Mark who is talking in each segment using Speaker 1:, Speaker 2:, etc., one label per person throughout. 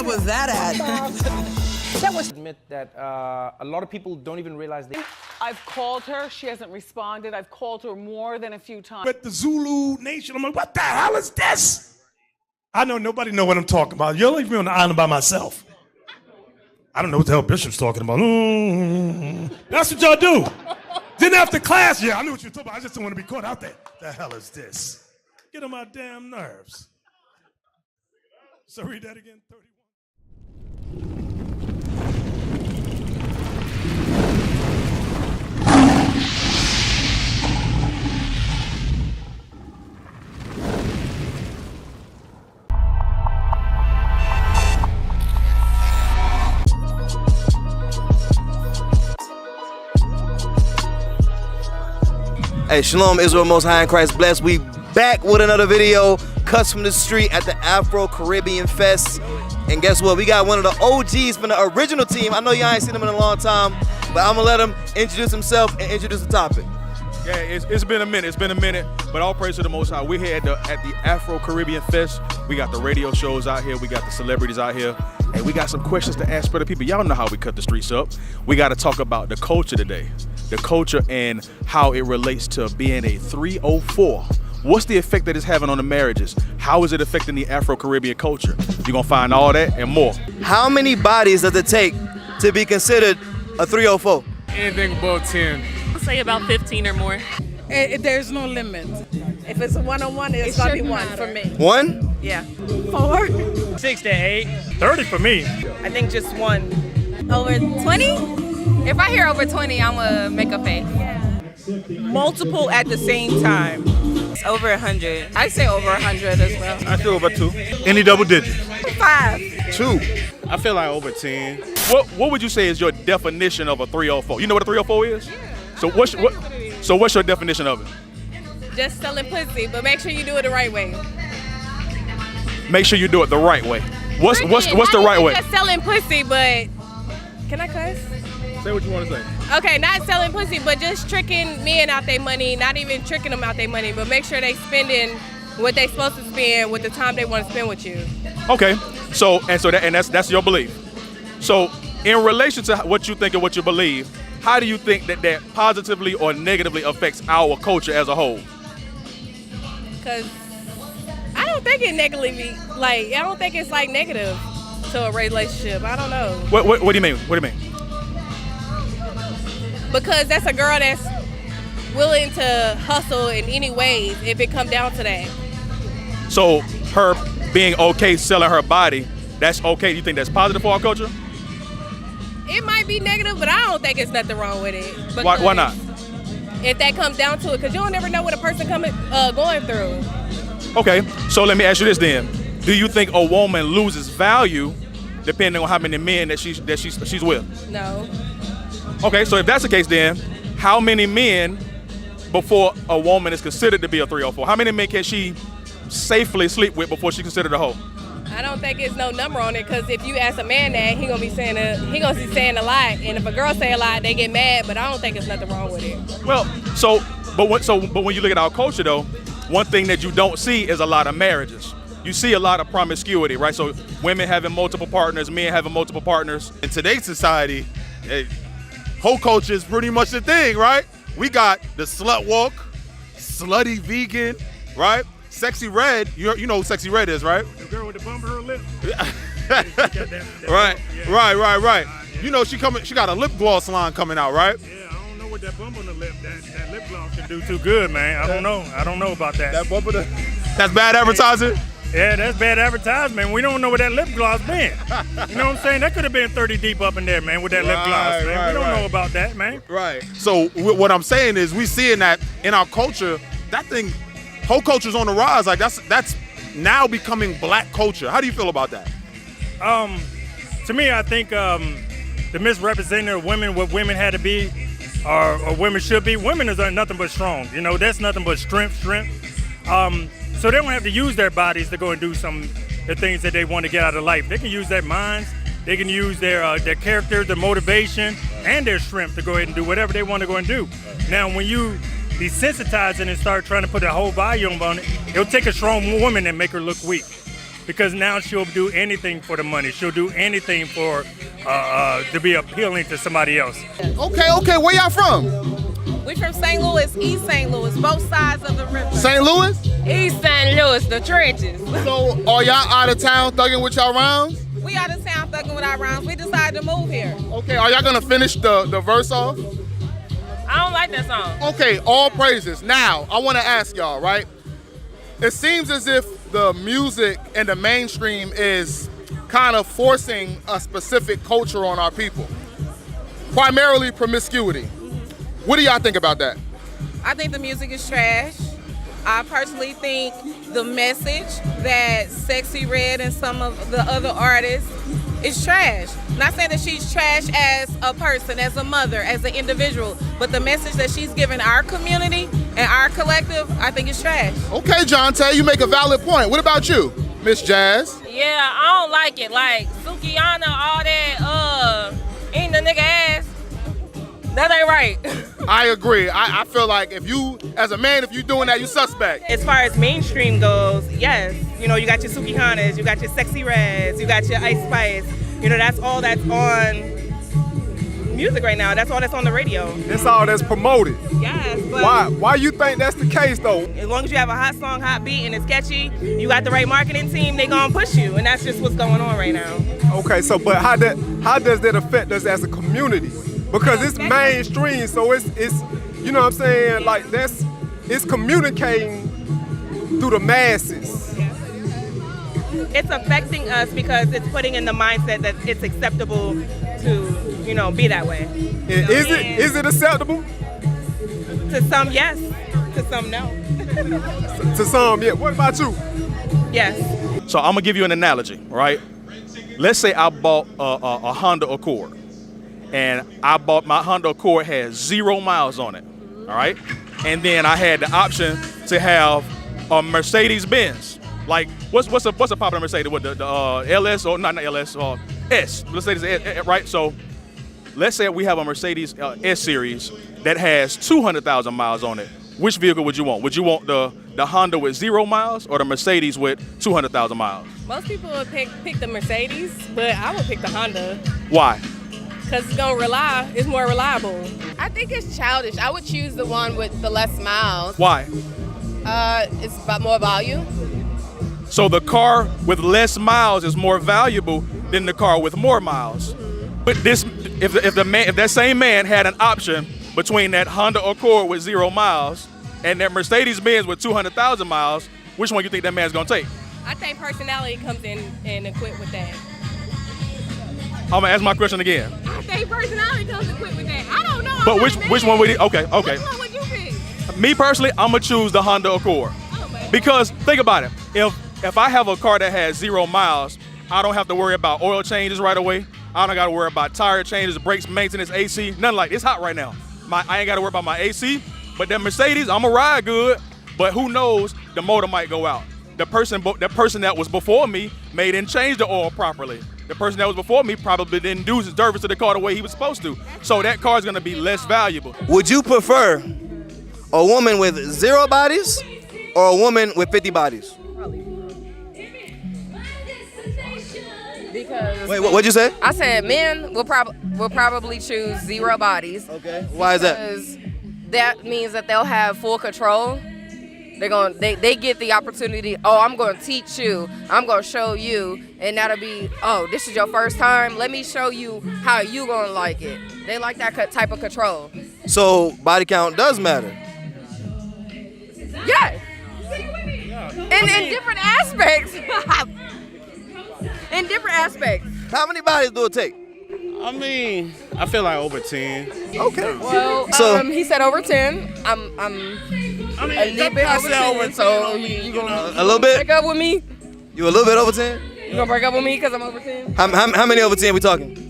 Speaker 1: club was that at?
Speaker 2: That was admit that a lot of people don't even realize they.
Speaker 3: I've called her, she hasn't responded. I've called her more than a few times.
Speaker 4: But the Zulu Nation, I'm like, what the hell is this? I know nobody know what I'm talking about. You'll leave me on the island by myself. I don't know what the hell Bishop's talking about. That's what y'all do. Then after class, yeah, I knew what you were talking about. I just don't want to be caught out there. The hell is this? Get on my damn nerves. So read that again, 31.
Speaker 5: Hey, Shalom, Israel, Most High in Christ blessed. We back with another video, cuts from the street at the Afro-Caribbean Fest. And guess what? We got one of the OGs from the original team. I know y'all ain't seen him in a long time, but I'm gonna let him introduce himself and introduce the topic.
Speaker 6: Yeah, it's been a minute, but all praise to the Most High. We're here at the Afro-Caribbean Fest. We got the radio shows out here, we got the celebrities out here, and we got some questions to ask for the people. Y'all know how we cut the streets up. We got to talk about the culture today. The culture and how it relates to being a 304. What's the effect that it's having on the marriages? How is it affecting the Afro-Caribbean culture? You're gonna find all that and more.
Speaker 5: How many bodies does it take to be considered a 304?
Speaker 7: Anything above 10.
Speaker 8: I'll say about 15 or more.
Speaker 1: There's no limit. If it's a one-on-one, it's gonna be one for me.
Speaker 5: One?
Speaker 1: Yeah. 4?
Speaker 7: 6 to 8. 30 for me.
Speaker 1: I think just one.
Speaker 8: Over 20? If I hear over 20, I'm gonna make a face.
Speaker 1: Multiple at the same time. It's over 100. I'd say over 100 as well.
Speaker 6: I feel over 2.
Speaker 4: Any double digits?
Speaker 1: 5.
Speaker 6: 2.
Speaker 7: I feel like over 10.
Speaker 6: What would you say is your definition of a 304? You know what a 304 is? Yeah. So what's your definition of it?
Speaker 8: Just selling pussy, but make sure you do it the right way.
Speaker 6: Make sure you do it the right way. What's the right way?
Speaker 8: Just selling pussy, but can I cuss?
Speaker 6: Say what you want to say.
Speaker 8: Okay, not selling pussy, but just tricking men out their money. Not even tricking them out their money, but make sure they spending what they supposed to spend with the time they want to spend with you.
Speaker 6: Okay, that's your belief. So in relation to what you think and what you believe, how do you think that positively or negatively affects our culture as a whole?
Speaker 8: Because I don't think it negatively, I don't think it's negative to a relationship. I don't know.
Speaker 6: What do you mean? What do you mean?
Speaker 8: Because that's a girl that's willing to hustle in any ways if it comes down to that.
Speaker 6: So her being okay selling her body, that's okay? You think that's positive for our culture?
Speaker 8: It might be negative, but I don't think it's nothing wrong with it.
Speaker 6: Why not?
Speaker 8: If that comes down to it, because you don't never know what a person going through.
Speaker 6: Okay, so let me ask you this then. Do you think a woman loses value depending on how many men that she's with?
Speaker 8: No.
Speaker 6: Okay, so if that's the case then, how many men before a woman is considered to be a 304? How many men can she safely sleep with before she's considered a hoe?
Speaker 8: I don't think it's no number on it, because if you ask a man that, he gonna be saying a lot, and if a girl say a lot, they get mad. But I don't think there's nothing wrong with it.
Speaker 6: Well, but when you look at our culture though, one thing that you don't see is a lot of marriages. You see a lot of promiscuity, right? So women having multiple partners, men having multiple partners.
Speaker 9: In today's society, hoe culture is pretty much the thing, right? We got the slut walk, slutty vegan, right? Sexy Red, you know who Sexy Red is, right?
Speaker 4: The girl with the bump of her lip.
Speaker 9: Right. You know she got a lip gloss line coming out, right?
Speaker 4: Yeah, I don't know what that bump on the lip, that lip gloss can do too good, man. I don't know about that.
Speaker 9: That bump of that's bad advertising?
Speaker 4: Yeah, that's bad advertisement. We don't know where that lip gloss been. You know what I'm saying? That could have been 30 deep up in there, man, with that lip gloss, man. We don't know about that, man.
Speaker 9: Right. So what I'm saying is we seeing that in our culture, that thing, whole culture's on the rise. Like that's now becoming black culture. How do you feel about that?
Speaker 4: To me, I think the misrepresenting of women, what women had to be, or women should be. Women is nothing but strong. You know, that's nothing but strength. So they don't have to use their bodies to go and do the things that they want to get out of life. They can use their minds, they can use their character, their motivation, and their strength to go ahead and do whatever they want to go and do. Now, when you desensitize it and start trying to put a whole volume on it, it'll take a strong woman and make her look weak. because now she'll do anything for the money. She'll do anything for to be appealing to somebody else.
Speaker 10: Okay, where y'all from?
Speaker 1: We from St. Louis, East St. Louis, both sides of the river.
Speaker 10: St. Louis?
Speaker 1: East St. Louis, the trenches.
Speaker 10: So are y'all out of town thugging with y'all rounds?
Speaker 1: We out of town thugging with our rounds. We decided to move here.
Speaker 10: Okay, are y'all gonna finish the verse off?
Speaker 1: I don't like that song.
Speaker 10: Okay, all praises. Now, I wanna ask y'all, right? It seems as if the music and the mainstream is kind of forcing a specific culture on our people. Primarily promiscuity. What do y'all think about that?
Speaker 1: I think the music is trash. I personally think the message that Sexxy Red and some of the other artists is trash. Not saying that she's trash as a person, as a mother, as an individual, but the message that she's giving our community and our collective, I think is trash.
Speaker 10: Okay, John Tay, you make a valid point. What about you, Miss Jazz?
Speaker 8: Yeah, I don't like it. Like Sukiana, all that, eating the nigga ass. That ain't right.
Speaker 10: I agree. I feel like if you, as a man, if you doing that, you suspect.
Speaker 1: As far as mainstream goes, yes. You know, you got your Sukihanas, you got your Sexxy Reds, you got your Ice Spice. You know, that's all that's on music right now. That's all that's on the radio.
Speaker 7: That's all that's promoted.
Speaker 1: Yes, but
Speaker 7: Why you think that's the case though?
Speaker 1: as long as you have a hot song, hot beat, and it's catchy, you got the right marketing team, they gonna push you, and that's just what's going on right now.
Speaker 7: Okay, so but how does that affect us as a community? Because it's mainstream, so it's you know what I'm saying, like it's communicating through the masses.
Speaker 1: It's affecting us because it's putting in the mindset that it's acceptable to, you know, be that way.
Speaker 7: Is it acceptable?
Speaker 1: To some, yes. To some, no.
Speaker 7: To some, yeah. What about you?
Speaker 1: Yes.
Speaker 6: So I'm gonna give you an analogy, right? Let's say I bought a Honda Accord, and I bought my Honda Accord has 0 miles on it, all right? And then I had the option to have a Mercedes Benz. Like what's a popular Mercedes? What the LS or not LS or S? Let's say it's S, right? So let's say we have a Mercedes S series that has 200,000 miles on it. Which vehicle would you want? Would you want the Honda with 0 miles or the Mercedes with 200,000 miles?
Speaker 8: Most people would pick the Mercedes, but I would pick the Honda.
Speaker 6: Why?
Speaker 8: Because it's more reliable.
Speaker 11: I think it's childish. I would choose the one with the less miles.
Speaker 6: Why?
Speaker 11: It's about more value.
Speaker 6: So the car with less miles is more valuable than the car with more miles. But if that same man had an option between that Honda Accord with 0 miles and that Mercedes Benz with 200,000 miles, which one do you think that man's gonna take?
Speaker 8: I think personality comes in and equipped with that.
Speaker 6: I'm gonna ask my question again.
Speaker 8: I think personality comes equipped with that. I don't know.
Speaker 6: But which one would he? Okay.
Speaker 8: Which one would you pick?
Speaker 6: Me personally, I'm gonna choose the Honda Accord because think about it. If I have a car that has 0 miles, I don't have to worry about oil changes right away. I don't got to worry about tire changes, brakes, maintenance, AC, nothing like that. It's hot right now. I ain't got to worry about my AC. But that Mercedes, I'm gonna ride good. But who knows? The motor might go out. The person that was before me didn't change the oil properly. The person that was before me probably didn't do his service to the car the way he was supposed to. So that car is gonna be less valuable.
Speaker 5: Would you prefer a woman with 0 bodies or a woman with 50 bodies?
Speaker 11: Because
Speaker 5: Wait, what'd you say?
Speaker 11: I said men will probably choose 0 bodies.
Speaker 5: Okay. Why is that?
Speaker 11: Because that means that they'll have full control. They get the opportunity. Oh, I'm going to teach you. I'm going to show you, and that'll be, oh, this is your first time. Let me show you how you going to like it. They like that type of control.
Speaker 5: So body count does matter.
Speaker 11: Yeah. In different aspects. In different aspects.
Speaker 5: How many bodies do it take?
Speaker 7: I mean, I feel like over 10.
Speaker 5: Okay.
Speaker 11: Well,
Speaker 5: So-
Speaker 11: he said over 10. I'm a little bit over 10. So you gonna
Speaker 5: A little bit?
Speaker 11: break up with me?
Speaker 5: You a little bit over 10?
Speaker 11: You gonna break up with me because I'm over 10?
Speaker 5: How many over 10 we talking?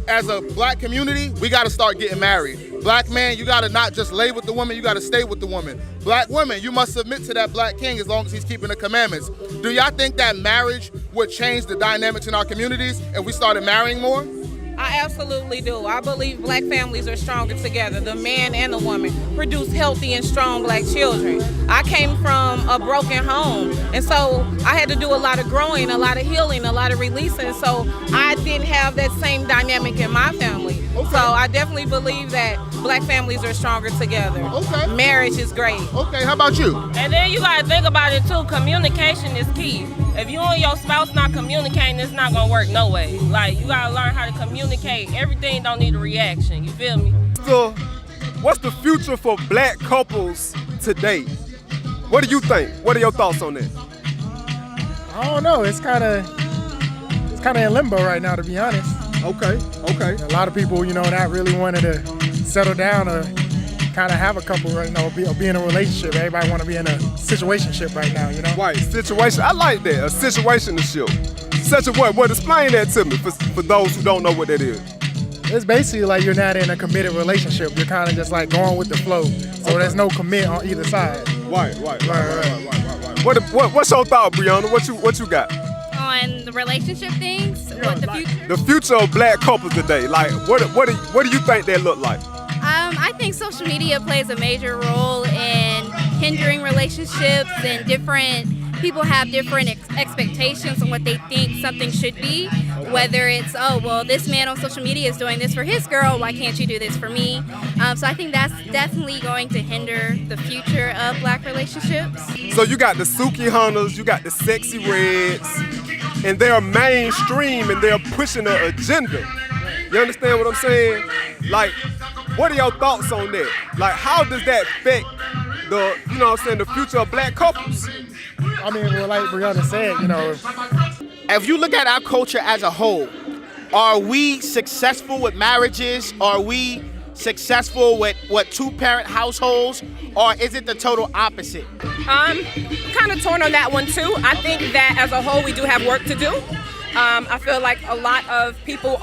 Speaker 10: As a black community, we gotta start getting married. Black man, you gotta not just lay with the woman, you gotta stay with the woman. Black women, you must submit to that black king as long as he's keeping the commandments. Do y'all think that marriage would change the dynamics in our communities if we started marrying more?
Speaker 1: I absolutely do. I believe black families are stronger together. The man and the woman produce healthy and strong black children. I came from a broken home, and so I had to do a lot of growing, a lot of healing, a lot of releasing, so I didn't have that same dynamic in my family.
Speaker 10: Okay.
Speaker 1: So I definitely believe that black families are stronger together.
Speaker 10: Okay.
Speaker 1: Marriage is great.
Speaker 10: Okay, how about you?
Speaker 12: And then you gotta think about it too. Communication is key. If you and your spouse not communicating, it's not gonna work no way. Like, you gotta learn how to communicate. Everything don't need a reaction. You feel me?
Speaker 7: So, what's the future for black couples today? What do you think? What are your thoughts on that?
Speaker 13: I don't know. It's kind of in limbo right now, to be honest.
Speaker 7: Okay.
Speaker 13: A lot of people, not really wanting to settle down or kind of have a couple, be in a relationship. Everybody want to be in a situationship right now,
Speaker 7: Right, situation. I like that, a situationship. Such a what? Explain that to me for those who don't know what that is.
Speaker 13: It's basically like you're not in a committed relationship. You're kind of just like going with the flow. So there's no commit on either side.
Speaker 7: Right. What's your thought, Brianna? What you got?
Speaker 14: On the relationship things, what the future?
Speaker 7: The future of black couples today. Like, what do you think that look like?
Speaker 14: I think social media plays a major role in hindering relationships, and different people have different expectations on what they think something should be. Whether it's, oh, well, this man on social media is doing this for his girl, why can't you do this for me? So I think that's definitely going to hinder the future of black relationships.
Speaker 7: So you got the Suki Hunters, you got the Sexy Reds, and they're mainstream and they're pushing an agenda. You understand what I'm saying? Like, what are your thoughts on that? Like, how does that affect the future of black couples?
Speaker 13: I mean, well, like Brianna said,
Speaker 15: If you look at our culture as a whole, are we successful with marriages? Are we successful with two-parent households? Or is it the total opposite?
Speaker 16: I'm kind of torn on that one too. I think that as a whole we do have work to do. I feel like a lot of people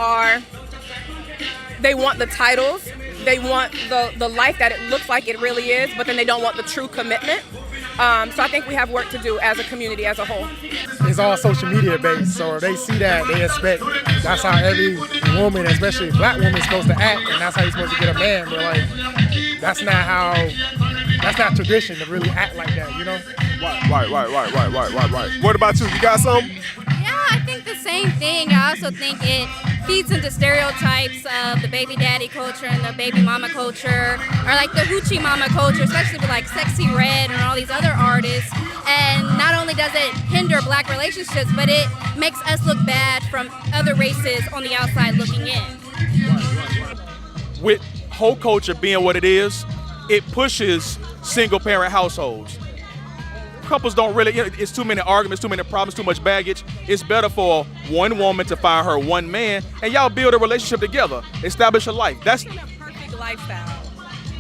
Speaker 16: they want the titles, they want the life that it looks like it really is, but then they don't want the true commitment. So I think we have work to do as a community as a whole.
Speaker 13: It's all social media based, so if they see that, they expect that's how every woman, especially a black woman, is supposed to act, and that's how you're supposed to get a man. But like, that's not tradition to really act like that,
Speaker 7: Right. What about you? You got something?
Speaker 14: Yeah, I think the same thing. I also think it feeds into stereotypes of the baby daddy culture and the baby mama culture, or like the hoochie mama culture, especially with like Sexxy Red and all these other artists. And not only does it hinder black relationships, but it makes us look bad from other races on the outside looking in.
Speaker 6: With whole culture being what it is, it pushes single parent households. Couples don't really, it's too many arguments, too many problems, too much baggage. It's better for one woman to find her one man, and y'all build a relationship together, establish a life. That's
Speaker 16: not a perfect lifestyle.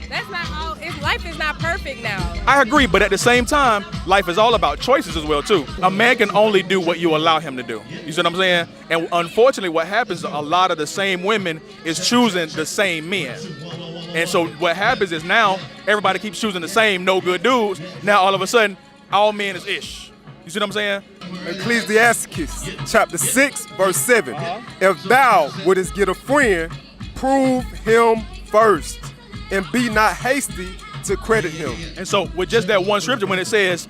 Speaker 16: That's not all. Life is not perfect now.
Speaker 6: I agree, but at the same time, life is all about choices as well too. A man can only do what you allow him to do. You see what I'm saying? And unfortunately, what happens, a lot of the same women is choosing the same men. And so what happens is now everybody keeps choosing the same no good dudes. Now all of a sudden, all men is ish. You see what I'm saying?
Speaker 7: Ecclesiastes chapter 6, verse 7. If thou wouldest get a friend, prove him first, and be not hasty to credit him.
Speaker 6: And so with just that one scripture, when it says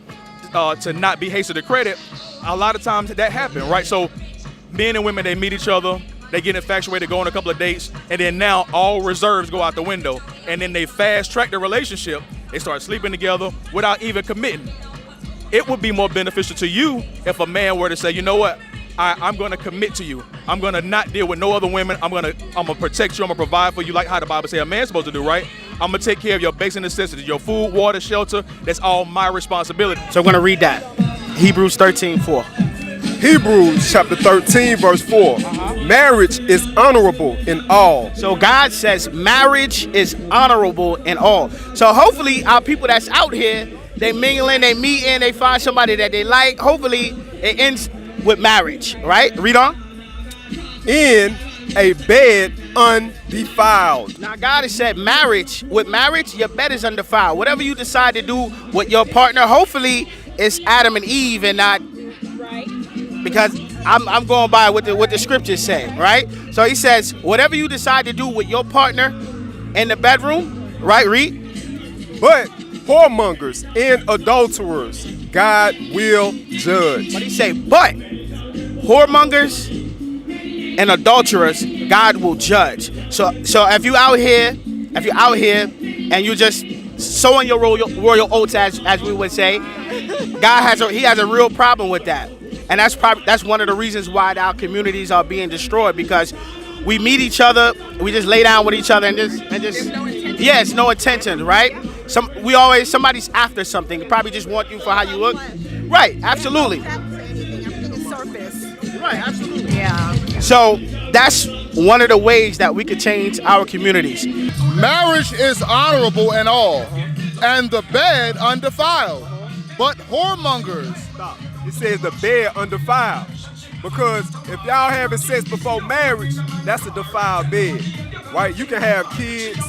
Speaker 6: to not be hasty to credit, a lot of times that happens, right? So men and women, they meet each other, they get infatuated, go on a couple of dates, and then now all reserves go out the window, and then they fast track the relationship. They start sleeping together without even committing. It would be more beneficial to you if a man were to say, you know what, I'm going to commit to you. I'm going to not deal with no other women. I'm going to protect you. I'm going to provide for you, like how the Bible says a man's supposed to do, right? I'm going to take care of your basic necessities, your food, water, shelter. That's all my responsibility.
Speaker 15: So I'm going to read that. Hebrews 13:4.
Speaker 7: Hebrews chapter 13, verse 4. Marriage is honorable in all.
Speaker 15: So God says marriage is honorable in all. So hopefully our people that's out here, they mingling, they meeting, they find somebody that they like. Hopefully it ends with marriage, right? Read on.
Speaker 7: In a bed undefiled.
Speaker 15: Now God has said marriage, with marriage, your bed is undefiled. Whatever you decide to do with your partner, hopefully it's Adam and Eve and not, because I'm going by what the scriptures say, right? So he says, whatever you decide to do with your partner in the bedroom, right, read?
Speaker 7: But whoremongers and adulterers, God will judge.
Speaker 15: What do you say? But whoremongers and adulterers, God will judge. So if you out here and you just sowing your royal oats, as we would say, God has a real problem with that. And that's one of the reasons why our communities are being destroyed, because we meet each other, we just lay down with each other and just it's no intention, right? Somebody's after something, probably just want you for how you look. Right, absolutely. Right, absolutely.
Speaker 16: Yeah.
Speaker 15: So that's one of the ways that we could change our communities.
Speaker 10: Marriage is honorable and all, and the bed undefiled. But whoremongers.
Speaker 7: Stop. It says the bed undefiled. Because if y'all having sex before marriage, that's a defiled bed. Right? You can have kids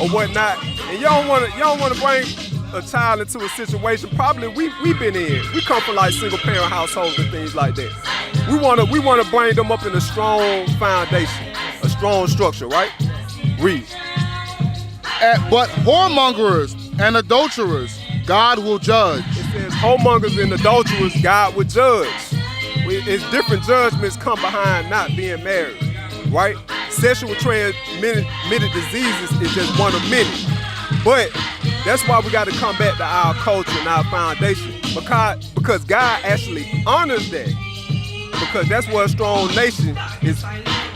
Speaker 7: or whatnot, and you don't wanna bring a child into a situation probably we've been in. We come from like single parent households and things like that. We wanna bring them up in a strong foundation, a strong structure, right? Read.
Speaker 10: But whoremongers and adulterers, God will judge.
Speaker 7: It says whoremongers and adulterers, God will judge. It's different judgments come behind not being married, right? Sexual transmitted diseases is just one of many. But that's why we got to come back to our culture and our foundation, because God actually honors that. Because that's what a strong nation is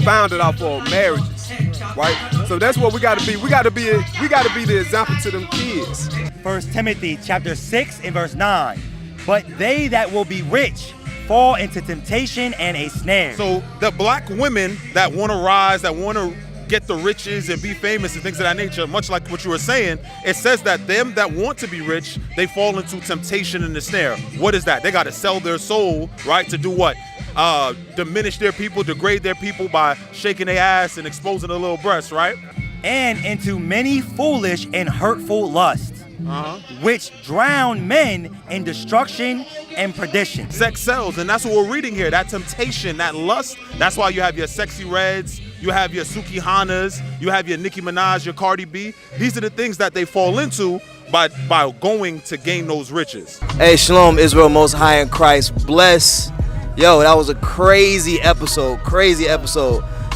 Speaker 7: founded off of, marriages, right? So that's what we got to be. We got to be the example to them kids.
Speaker 17: 1 Timothy chapter 6 and verse 9. But they that will be rich fall into temptation and a snare.
Speaker 9: So the black women that want to rise, that want to get the riches and be famous and things of that nature, much like what you were saying, it says that them that want to be rich, they fall into temptation and the snare. What is that? They got to sell their soul, right? To do what? Diminish their people, degrade their people by shaking their ass and exposing their little breasts, right?
Speaker 17: And into many foolish and hurtful lusts, which drown men in destruction and perdition.
Speaker 9: Sex sells, and that's what we're reading here. That temptation, that lust. That's why you have your Sexxy Reds, you have your Suki Hanas, you have your Nicki Minaj, your Cardi B. These are the things that they fall into by going to gain those riches.
Speaker 5: Hey, Shalom, Israel, Most High in Christ. Bless. Yo, that was a crazy episode.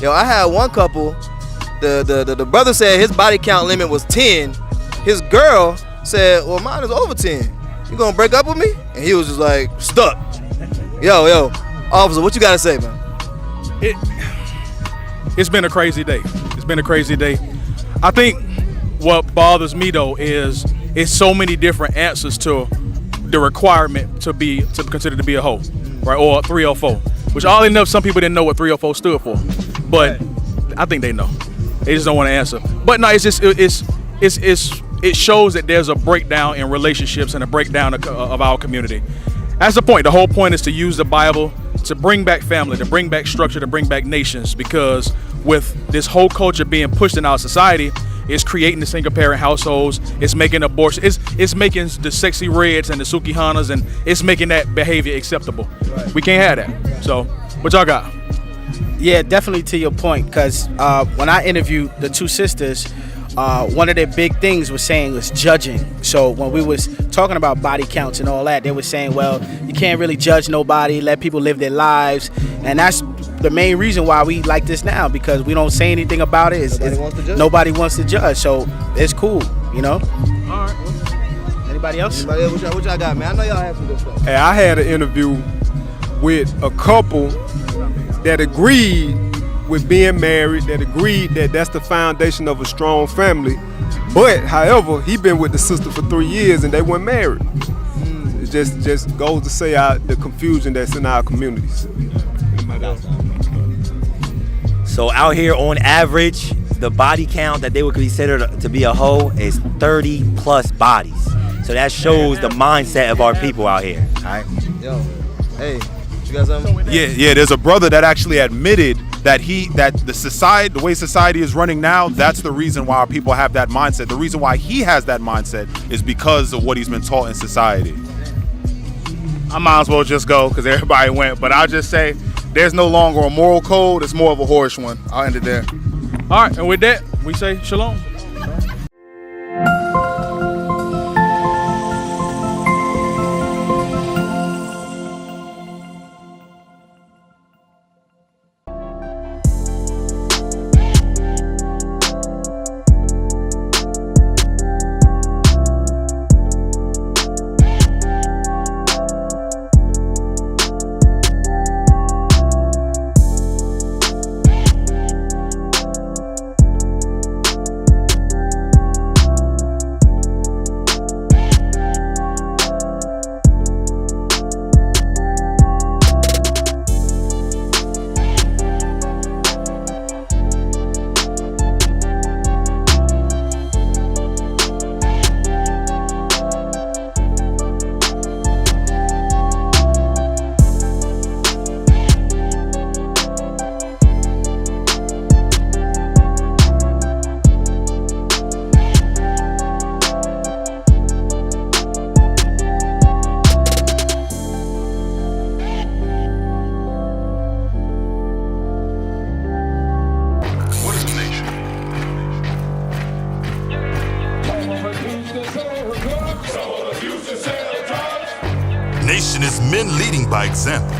Speaker 5: Yo, I had one couple. The brother said his body count limit was 10. His girl said, well, mine is over 10. You gonna break up with me? And he was just like, stuck. Yo, officer, what you gotta say, man?
Speaker 6: It's been a crazy day. I think what bothers me though is it's so many different answers to the requirement to be considered to be a hoe, right? Or 304, which all enough some people didn't know what 304 stood for, but I think they know. They just don't want to answer. But no, it shows that there's a breakdown in relationships and a breakdown of our community. That's the point. The whole point is to use the Bible to bring back family, to bring back structure, to bring back nations, because with this whole culture being pushed in our society, it's creating the single parent households, it's making abortion, it's making the Sexxy Reds and the Suki Hanas, and it's making that behavior acceptable. Right. We can't have that. So, what y'all got?
Speaker 15: Yeah, definitely to your point, because when I interviewed the two sisters, one of their big things was judging. So when we was talking about body counts and all that, they were saying, well, you can't really judge nobody, let people live their lives. And that's the main reason why we like this now, because we don't say anything about it. Nobody wants to judge. So it's cool, you know?
Speaker 6: All right.
Speaker 15: Anybody else?
Speaker 5: What y'all got, man? I know y'all have some good stuff.
Speaker 7: Hey, I had an interview with a couple that agreed with being married, that agreed that that's the foundation of a strong family. But, however, he been with the sister for 3 years and they weren't married. It just goes to say the confusion that's in our communities.
Speaker 17: So out here on average, the body count that they would consider to be a hoe is 30 plus bodies. So that shows the mindset of our people out here, all right?
Speaker 5: Yo, hey, you got something?
Speaker 9: Yeah, there's a brother that actually admitted that the way society is running now, that's the reason why our people have that mindset. The reason why he has that mindset is because of what he's been taught in society.
Speaker 18: I might as well just go because everybody went, but I'll just say
Speaker 10: there's no longer a moral code. It's more of a whorish one. I'll end it there.
Speaker 6: All right, and with that, we say shalom.
Speaker 18: Nation is men leading by example.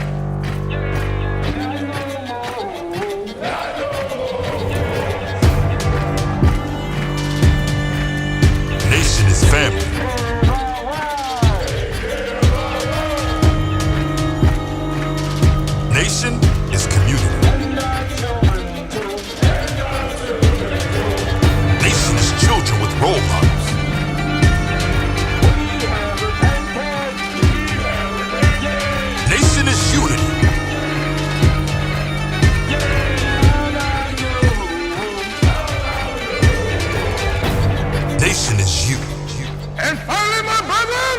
Speaker 18: Nation is family. Nation is community. Nation is children with role models. Nation is unity. Nation is you.
Speaker 19: And finally, my brethren,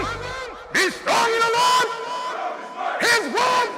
Speaker 19: be strong in the Lord. His word